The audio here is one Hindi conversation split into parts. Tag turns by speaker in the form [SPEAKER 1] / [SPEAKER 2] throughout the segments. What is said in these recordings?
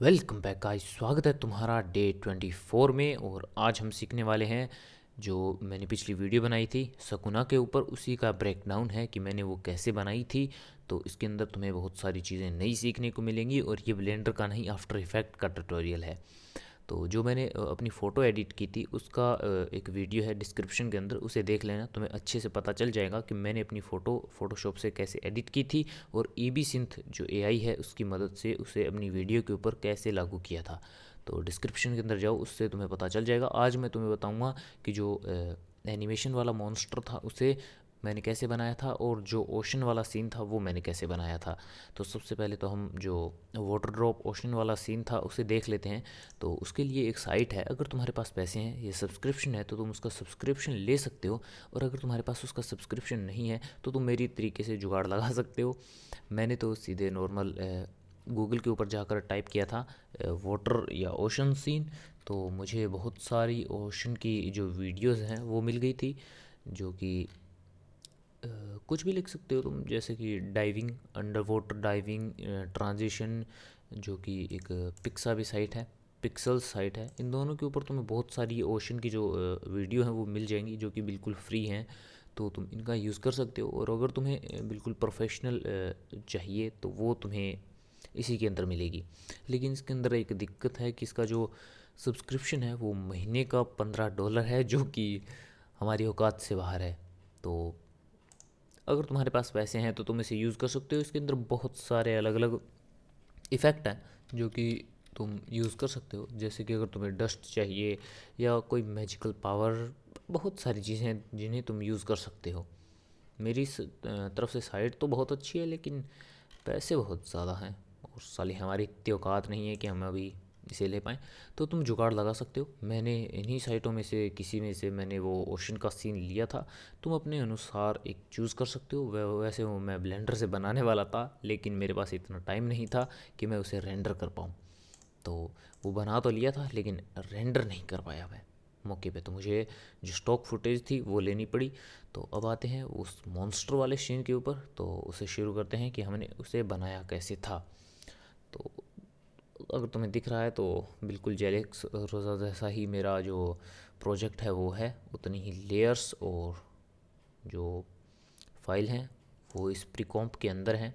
[SPEAKER 1] वेलकम बैक गाइस, स्वागत है तुम्हारा डे 24 में। और आज हम सीखने वाले हैं जो मैंने पिछली वीडियो बनाई थी सकुना के ऊपर, उसी का ब्रेकडाउन है कि मैंने वो कैसे बनाई थी। तो इसके अंदर तुम्हें बहुत सारी चीज़ें नई सीखने को मिलेंगी और ये ब्लेंडर का नहीं, आफ्टर इफेक्ट का ट्यूटोरियल है। तो जो मैंने अपनी फ़ोटो एडिट की थी उसका एक वीडियो है डिस्क्रिप्शन के अंदर, उसे देख लेना, तुम्हें अच्छे से पता चल जाएगा कि मैंने अपनी फ़ोटो फ़ोटोशॉप से कैसे एडिट की थी और ईबी सिंथ जो एआई है उसकी मदद से उसे अपनी वीडियो के ऊपर कैसे लागू किया था। तो डिस्क्रिप्शन के अंदर जाओ, उससे तुम्हें पता चल जाएगा। आज मैं तुम्हें बताऊँगा कि जो एनिमेशन वाला मॉन्स्टर था उसे मैंने कैसे बनाया था और जो ओशन वाला सीन था वो मैंने कैसे बनाया था। तो सबसे पहले तो हम जो वाटर ड्रॉप ओशन वाला सीन था उसे देख लेते हैं। तो उसके लिए एक साइट है, अगर तुम्हारे पास पैसे हैं, ये सब्सक्रिप्शन है, तो तुम उसका सब्सक्रिप्शन ले सकते हो। और अगर तुम्हारे पास उसका सब्सक्रिप्शन नहीं है तो तुम मेरी तरीके से जुगाड़ लगा सकते हो। मैंने तो सीधे नॉर्मल गूगल के ऊपर जाकर टाइप किया था वाटर या ओशन सीन, तो मुझे बहुत सारी ओशन की जो वीडियोस हैं वो मिल गई थी। जो कि कुछ भी लिख सकते हो तुम, जैसे कि diving, under water diving, transition, जो कि एक पिक्सा भी साइट है, पिक्सल साइट है। इन दोनों के ऊपर तुम्हें बहुत सारी ओशन की जो वीडियो हैं वो मिल जाएंगी, जो कि बिल्कुल फ्री हैं। तो तुम इनका यूज़ कर सकते हो। और अगर तुम्हें बिल्कुल प्रोफेशनल चाहिए तो वो तुम्हें इसी के अंदर मिलेगी। लेकिन इसके अंदर एक दिक्कत है कि इसका जो सब्सक्रिप्शन है वो महीने का $15 है, जो कि हमारी औकात से बाहर है। तो अगर तुम्हारे पास पैसे हैं तो तुम इसे यूज़ कर सकते हो। इसके अंदर बहुत सारे अलग अलग इफ़ेक्ट हैं जो कि तुम यूज़ कर सकते हो। जैसे कि अगर तुम्हें डस्ट चाहिए या कोई मैजिकल पावर, बहुत सारी चीज़ें हैं जिन्हें तुम यूज़ कर सकते हो। मेरी तरफ से साइट तो बहुत अच्छी है, लेकिन पैसे बहुत ज़्यादा हैं और साली हमारी इतनी औकात नहीं है कि हम अभी इसे ले पाएँ। तो तुम जुगाड़ लगा सकते हो। मैंने इन्हीं साइटों में से किसी में से मैंने वो ओशन का सीन लिया था। तुम अपने अनुसार एक चूज़ कर सकते हो। वैसे वो मैं ब्लेंडर से बनाने वाला था, लेकिन मेरे पास इतना टाइम नहीं था कि मैं उसे रेंडर कर पाऊँ। तो वो बना तो लिया था लेकिन रेंडर नहीं कर पाया मैं मौके पे। तो मुझे जो स्टॉक फुटेज थी वो लेनी पड़ी। तो अब आते हैं उस मॉन्स्टर वाले सीन के ऊपर। तो उसे शुरू करते हैं कि हमने उसे बनाया कैसे था। तो अगर तुम्हें दिख रहा है तो बिल्कुल जेलिक्स रोज़ा जैसा ही मेरा जो प्रोजेक्ट है वो है। उतनी ही लेयर्स और जो फाइल हैं वो इस प्रीकॉम्प के अंदर हैं,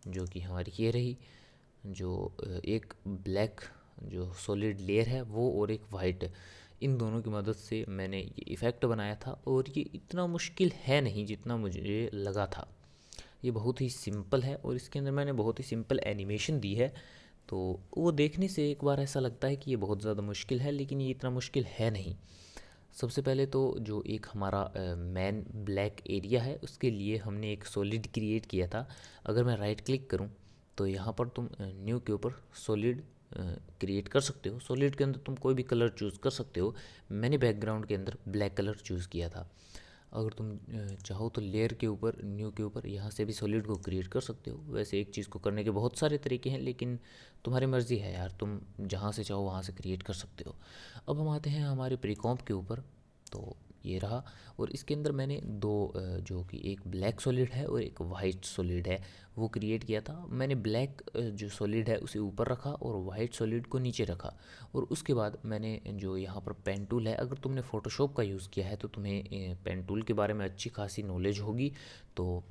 [SPEAKER 1] जो कि हमारी ये रही। जो एक ब्लैक जो सॉलिड लेयर है वो, और एक वाइट, इन दोनों की मदद से मैंने ये इफ़ेक्ट बनाया था। और ये इतना मुश्किल है नहीं जितना मुझे लगा था। ये बहुत ही सिंपल है और इसके अंदर मैंने बहुत ही सिंपल एनिमेशन दी है। तो वो देखने से एक बार ऐसा लगता है कि ये बहुत ज़्यादा मुश्किल है, लेकिन ये इतना मुश्किल है नहीं। सबसे पहले तो जो एक हमारा मैन ब्लैक एरिया है उसके लिए हमने एक सॉलिड क्रिएट किया था। अगर मैं राइट क्लिक करूं तो यहाँ पर तुम न्यू के ऊपर सॉलिड क्रिएट कर सकते हो। सॉलिड के अंदर तुम कोई भी कलर चूज़ कर सकते हो। मैंने बैकग्राउंड के अंदर ब्लैक कलर चूज़ किया था। अगर तुम चाहो तो लेयर के ऊपर, न्यू के ऊपर, यहाँ से भी सॉलिड को क्रिएट कर सकते हो। वैसे एक चीज़ को करने के बहुत सारे तरीके हैं, लेकिन तुम्हारी मर्ज़ी है यार, तुम जहाँ से चाहो वहाँ से क्रिएट कर सकते हो। अब हम आते हैं हमारे प्रीकॉम्प के ऊपर। तो ये रहा। और इसके अंदर मैंने दो जो कि एक ब्लैक सॉलिड है और एक वाइट सॉलिड है वो क्रिएट किया था। मैंने ब्लैक जो सॉलिड है उसे ऊपर रखा और वाइट सॉलिड को नीचे रखा। और उसके बाद मैंने जो यहाँ पर पेन टूल है, अगर तुमने फ़ोटोशॉप का यूज़ किया है तो तुम्हें पेन टूल के बारे में अच्छी खासी नॉलेज होगी। तो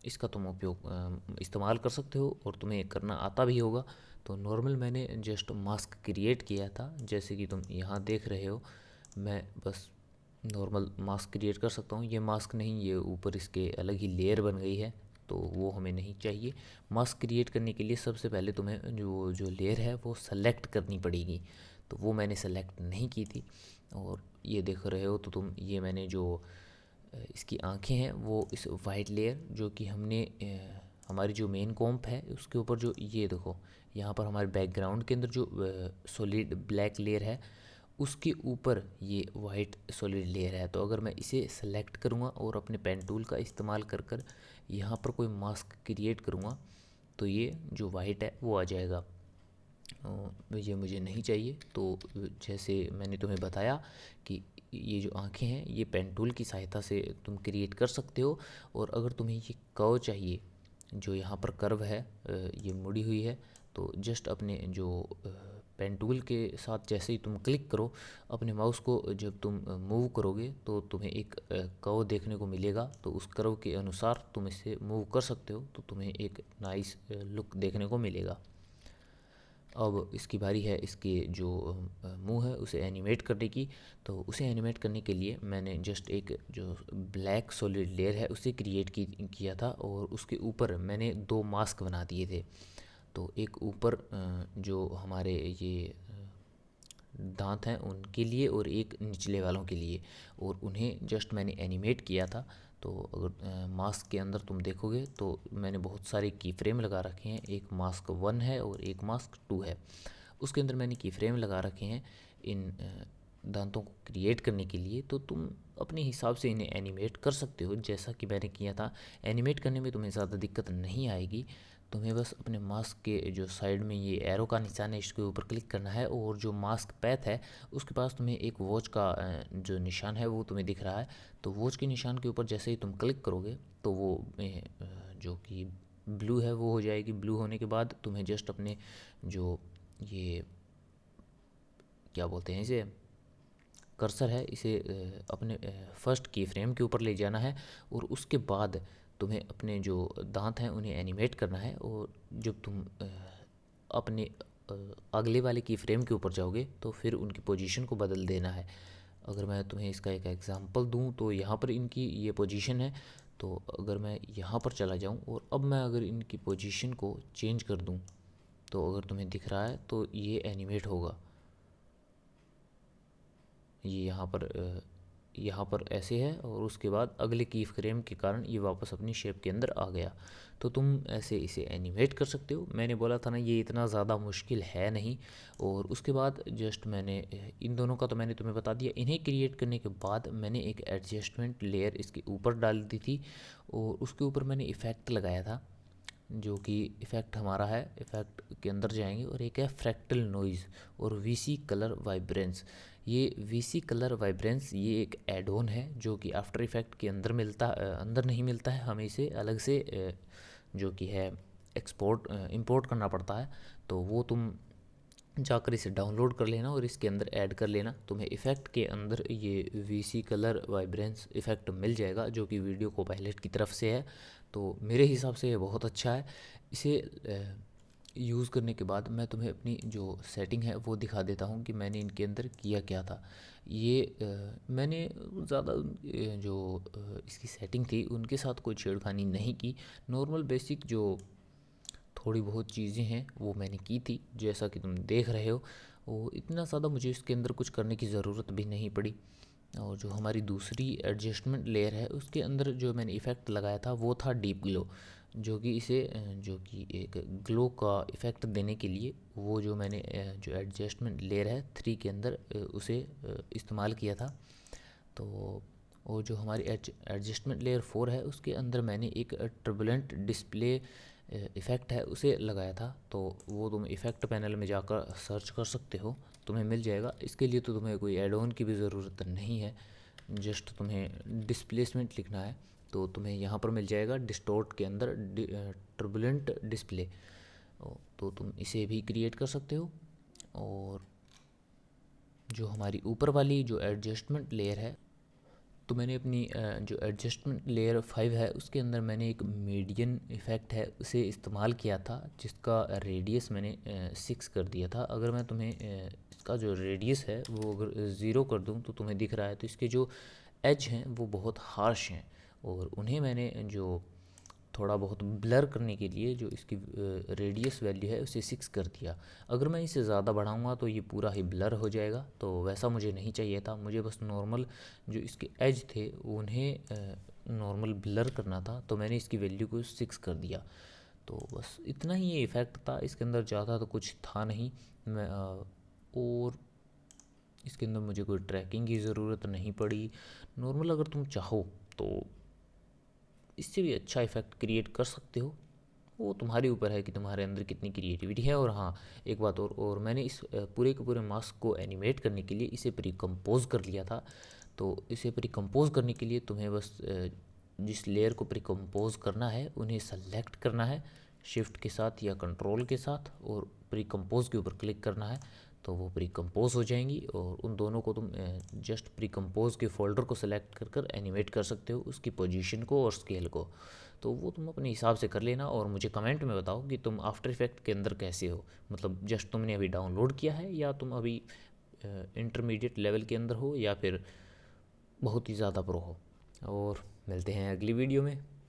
[SPEAKER 1] इसका तुम उपयोग इस्तेमाल कर सकते हो और तुम्हें करना आता भी होगा। तो नॉर्मल मैंने जस्ट मास्क क्रिएट किया था, जैसे कि तुम यहाँ देख रहे हो। मैं बस नॉर्मल मास्क क्रिएट कर सकता हूँ। ये मास्क नहीं, ये ऊपर इसके अलग ही लेयर बन गई है, तो वो हमें नहीं चाहिए। मास्क क्रिएट करने के लिए सबसे पहले तुम्हें जो जो लेयर है वो सेलेक्ट करनी पड़ेगी। तो वो मैंने सेलेक्ट नहीं की थी। और ये देख रहे हो तो तुम, ये मैंने जो इसकी आंखें हैं वो इस वाइट लेयर जो कि हमने हमारी जो मेन कॉम्प है उसके ऊपर, जो ये देखो यहाँ पर हमारे बैकग्राउंड के अंदर जो सॉलिड ब्लैक लेयर है उसके ऊपर ये वाइट सॉलिड लेयर है। तो अगर मैं इसे सेलेक्ट करूँगा और अपने पेन टूल का इस्तेमाल कर कर यहाँ पर कोई मास्क क्रिएट करूँगा तो ये जो वाइट है वो आ जाएगा। ये मुझे नहीं चाहिए। तो जैसे मैंने तुम्हें बताया कि ये जो आँखें हैं ये पेन टूल की सहायता से तुम क्रिएट कर सकते हो। और अगर तुम्हें ये कर्व चाहिए, जो यहाँ पर कर्व है ये मुड़ी हुई है, तो जस्ट अपने जो पेन टूल के साथ जैसे ही तुम क्लिक करो, अपने माउस को जब तुम मूव करोगे तो तुम्हें एक कर्व देखने को मिलेगा। तो उस कर्व के अनुसार तुम इसे मूव कर सकते हो, तो तुम्हें एक नाइस लुक देखने को मिलेगा। अब इसकी बारी है इसके जो मुंह है उसे एनिमेट करने की। तो उसे एनिमेट करने के लिए मैंने जस्ट एक जो ब्लैक सॉलिड लेयर है उसे क्रिएट किया था, और उसके ऊपर मैंने दो मास्क बना दिए थे। तो एक ऊपर जो हमारे ये दांत हैं उनके लिए, और एक निचले वालों के लिए, और उन्हें जस्ट मैंने एनिमेट किया था। तो अगर मास्क के अंदर तुम देखोगे तो मैंने बहुत सारे की फ्रेम लगा रखे हैं। एक मास्क 1 है और एक मास्क 2 है। उसके अंदर मैंने की फ्रेम लगा रखे हैं इन दांतों को क्रिएट करने के लिए। तो तुम अपने हिसाब से इन्हें एनिमेट कर सकते हो जैसा कि मैंने किया था। एनिमेट करने में तुम्हें ज़्यादा दिक्कत नहीं आएगी। तुम्हें बस अपने मास्क के जो साइड में ये एरो का निशान है इसके ऊपर क्लिक करना है, और जो मास्क पैथ है उसके पास तुम्हें एक वॉच का जो निशान है वो तुम्हें दिख रहा है। तो वॉच के निशान के ऊपर जैसे ही तुम क्लिक करोगे तो वो जो कि ब्लू है वो हो जाएगी। ब्लू होने के बाद तुम्हें जस्ट अपने जो ये क्या बोलते हैं इसे, कर्सर है, इसे अपने फर्स्ट की फ्रेम के ऊपर ले जाना है, और उसके बाद तुम्हें अपने जो दांत हैं उन्हें एनिमेट करना है। और जब तुम अपने अगले वाले की फ्रेम के ऊपर जाओगे तो फिर उनकी पोजीशन को बदल देना है। अगर मैं तुम्हें इसका एक एग्जांपल दूं तो यहाँ पर इनकी ये पोजीशन है। तो अगर मैं यहाँ पर चला जाऊँ और अब मैं अगर इनकी पोजीशन को चेंज कर दूँ तो अगर तुम्हें दिख रहा है तो ये एनिमेट होगा। ये यहाँ पर ऐसे है, और उसके बाद अगले की फ्रेम के कारण ये वापस अपनी शेप के अंदर आ गया। तो तुम ऐसे इसे एनिमेट कर सकते हो। मैंने बोला था ना ये इतना ज़्यादा मुश्किल है नहीं। और उसके बाद जस्ट मैंने इन दोनों का तो मैंने तुम्हें बता दिया। इन्हें क्रिएट करने के बाद मैंने एक एडजस्टमेंट लेयर इसके ऊपर डाल दी थी, और उसके ऊपर मैंने इफ़ेक्ट लगाया था, जो कि इफ़ेक्ट हमारा है। इफ़ेक्ट के अंदर जाएंगे और एक है फ्रैक्टल नॉइज़ और वीसी कलर वाइब्रेंस। ये वीसी कलर वाइब्रेंस ये एक एड ऑन है जो कि आफ्टर इफ़ेक्ट के अंदर अंदर नहीं मिलता है। हमें इसे अलग से जो कि है इंपोर्ट करना पड़ता है। तो वो तुम जाकर इसे डाउनलोड कर लेना और इसके अंदर ऐड कर लेना। तुम्हें इफ़ेक्ट के अंदर ये वीसी कलर वाइब्रेंस इफ़ेक्ट मिल जाएगा जो कि वीडियो को पायलट की तरफ से है। तो मेरे हिसाब से ये बहुत अच्छा है। इसे यूज़ करने के बाद मैं तुम्हें अपनी जो सेटिंग है वो दिखा देता हूँ कि मैंने इनके अंदर किया क्या था। ये मैंने ज़्यादा इसकी सेटिंग थी उनके साथ कोई छेड़खानी नहीं की। नॉर्मल बेसिक जो थोड़ी बहुत चीज़ें हैं वो मैंने की थी जैसा कि तुम देख रहे हो। वो इतना ज़्यादा मुझे इसके अंदर कुछ करने की ज़रूरत भी नहीं पड़ी। और जो हमारी दूसरी एडजस्टमेंट लेयर है उसके अंदर जो मैंने इफ़ेक्ट लगाया था वो था डीप ग्लो, जो कि इसे जो कि एक ग्लो का इफ़ेक्ट देने के लिए वो जो मैंने जो एडजस्टमेंट लेयर है 3 के अंदर उसे इस्तेमाल किया था। तो और जो हमारी एडजस्टमेंट लेयर 4 है उसके अंदर मैंने एक टर्बुलेंट डिस्प्ले इफ़ेक्ट है उसे लगाया था। तो वो तुम इफ़ेक्ट पैनल में जाकर सर्च कर सकते हो, तुम्हें मिल जाएगा। इसके लिए तो तुम्हें कोई एड ऑन की भी ज़रूरत नहीं है, जस्ट तुम्हें डिस्प्लेसमेंट लिखना है तो तुम्हें यहाँ पर मिल जाएगा डिस्टोर्ट के अंदर टर्बुलेंट डिस्प्ले। तो तुम इसे भी क्रिएट कर सकते हो। और जो हमारी ऊपर वाली जो एडजस्टमेंट लेयर है तो मैंने अपनी जो एडजस्टमेंट लेयर 5 है उसके अंदर मैंने एक मीडियन इफ़ेक्ट है उसे इस्तेमाल किया था जिसका रेडियस मैंने 6 कर दिया था। अगर मैं तुम्हें इसका जो रेडियस है वो अगर 0 कर दूं तो तुम्हें दिख रहा है। तो इसके जो एज हैं वो बहुत हार्श हैं, और उन्हें मैंने जो थोड़ा बहुत ब्लर करने के लिए जो इसकी रेडियस वैल्यू है उसे 6 कर दिया। अगर मैं इसे ज़्यादा बढ़ाऊंगा तो ये पूरा ही ब्लर हो जाएगा, तो वैसा मुझे नहीं चाहिए था। मुझे बस नॉर्मल जो इसके एज थे उन्हें नॉर्मल ब्लर करना था, तो मैंने इसकी वैल्यू को 6 कर दिया। तो बस इतना ही ये इफ़ेक्ट था, इसके अंदर ज़्यादा तो कुछ था नहीं। और इसके अंदर मुझे कोई ट्रैकिंग की ज़रूरत नहीं पड़ी। नॉर्मल अगर तुम चाहो तो इससे भी अच्छा इफ़ेक्ट क्रिएट कर सकते हो, वो तुम्हारे ऊपर है कि तुम्हारे अंदर कितनी क्रिएटिविटी है। और हाँ, एक बात और मैंने इस पूरे के पूरे मास्क को एनिमेट करने के लिए इसे प्री कंपोज कर लिया था। तो इसे प्री कंपोज करने के लिए तुम्हें बस जिस लेयर को प्री कंपोज करना है उन्हें सेलेक्ट करना है, शिफ्ट के साथ या कंट्रोल के साथ और प्री कंपोज के ऊपर क्लिक करना है तो वो प्री कंपोज हो जाएंगी। और उन दोनों को तुम जस्ट प्री कंपोज के फोल्डर को सेलेक्ट कर कर एनिमेट कर सकते हो, उसकी पोजीशन को और स्केल को। तो वो तुम अपने हिसाब से कर लेना और मुझे कमेंट में बताओ कि तुम आफ्टर इफेक्ट के अंदर कैसे हो, मतलब जस्ट तुमने अभी डाउनलोड किया है या तुम अभी इंटरमीडिएट लेवल के अंदर हो या फिर बहुत ही ज़्यादा प्रो हो। और मिलते हैं अगली वीडियो में।